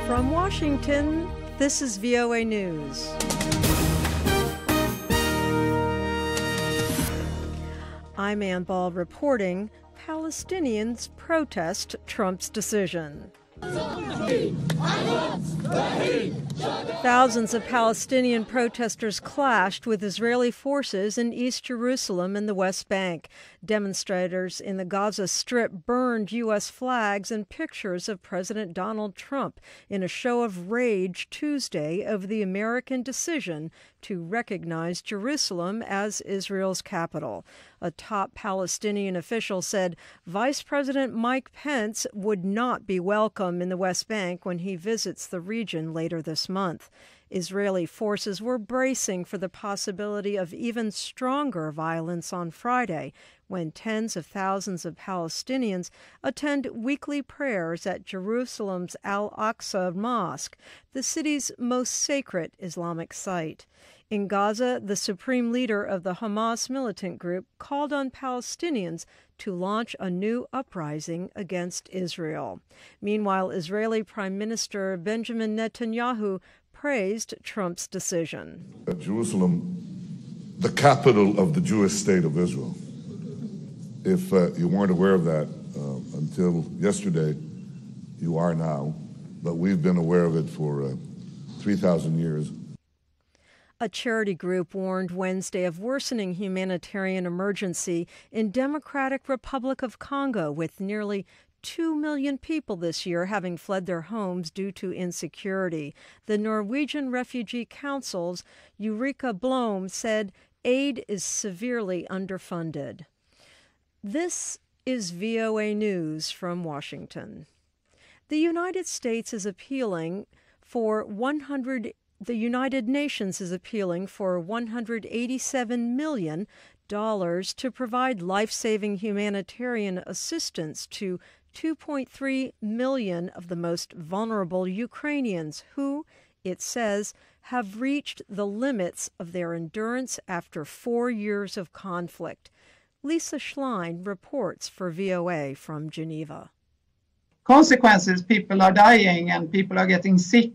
From Washington, this is VOA News. I'm Ann Ball reporting Palestinians protest Trump's decision. Thousands of Palestinian protesters clashed with Israeli forces in East Jerusalem and the West Bank. Demonstrators in the Gaza Strip burned U.S. flags and pictures of President Donald Trump in a show of rage Tuesday over the American decision to recognize Jerusalem as Israel's capital. A top Palestinian official said Vice President Mike Pence would not be welcome in the West Bank when he visits the region later this month. Israeli forces were bracing for the possibility of even stronger violence on Friday when tens of thousands of Palestinians attend weekly prayers at Jerusalem's Al-Aqsa Mosque, the city's most sacred Islamic site. In Gaza, the supreme leader of the Hamas militant group called on Palestinians to launch a new uprising against Israel. Meanwhile, Israeli Prime Minister Benjamin Netanyahu praised Trump's decision. Jerusalem, the capital of the Jewish state of Israel. If you weren't aware of that until yesterday, you are now, but we've been aware of it for 3,000 years. A charity group warned Wednesday of worsening humanitarian emergency in Democratic Republic of Congo, with nearly 2 million people this year having fled their homes due to insecurity. The Norwegian Refugee Council's Ulrika Blom said aid is severely underfunded. This is VOA News from Washington. The United States is appealing for The United Nations is appealing for $187 million to provide life-saving humanitarian assistance to 2.3 million of the most vulnerable Ukrainians who, it says, have reached the limits of their endurance after 4 years of conflict. Lisa Schlein reports for VOA from Geneva. Consequences, people are dying and people are getting sick.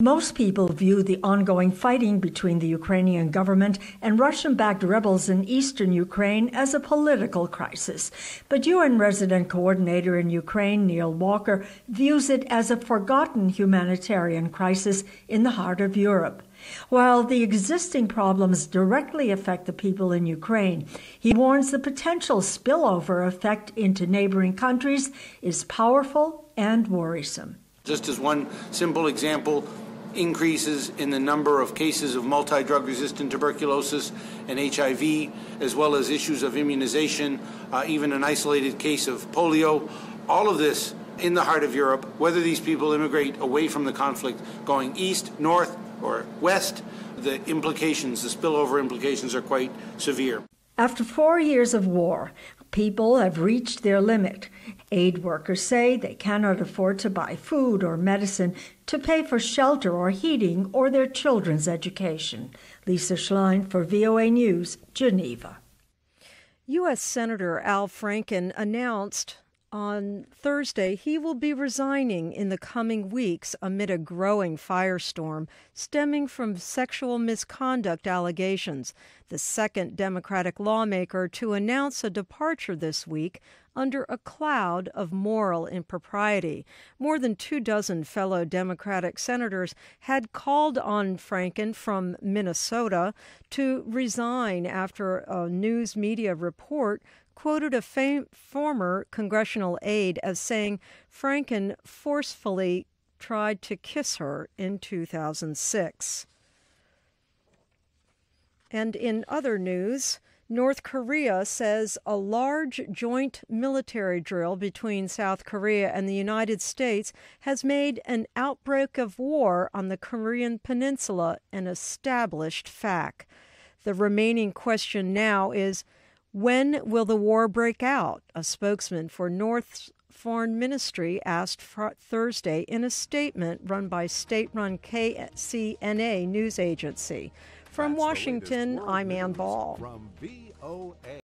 Most people view the ongoing fighting between the Ukrainian government and Russian-backed rebels in eastern Ukraine as a political crisis. But UN resident coordinator in Ukraine, Neil Walker, views it as a forgotten humanitarian crisis in the heart of Europe. While the existing problems directly affect the people in Ukraine, he warns the potential spillover effect into neighboring countries is powerful and worrisome. Just as one simple example, increases in the number of cases of multi-drug resistant tuberculosis and HIV, as well as issues of immunization, even an isolated case of polio. All of this in the heart of Europe, whether these people immigrate away from the conflict, going east, north, or west, the implications, the spillover implications are quite severe. After 4 years of war, people have reached their limit. Aid workers say they cannot afford to buy food or medicine, to pay for shelter or heating or their children's education. Lisa Schlein for VOA News, Geneva. U.S. Senator Al Franken announced on Thursday he will be resigning in the coming weeks amid a growing firestorm stemming from sexual misconduct allegations. The second Democratic lawmaker to announce a departure this week under a cloud of moral impropriety. More than 24 fellow Democratic senators had called on Franken from Minnesota to resign after a news media report quoted a former congressional aide as saying Franken forcefully tried to kiss her in 2006. And in other news, North Korea says a large joint military drill between South Korea and the United States has made an outbreak of war on the Korean peninsula an established fact. The remaining question now is, when will the war break out? A spokesman for North's Foreign Ministry asked Thursday in a statement run by state-run KCNA news agency. From Washington, I'm Ann Ball. From VOA.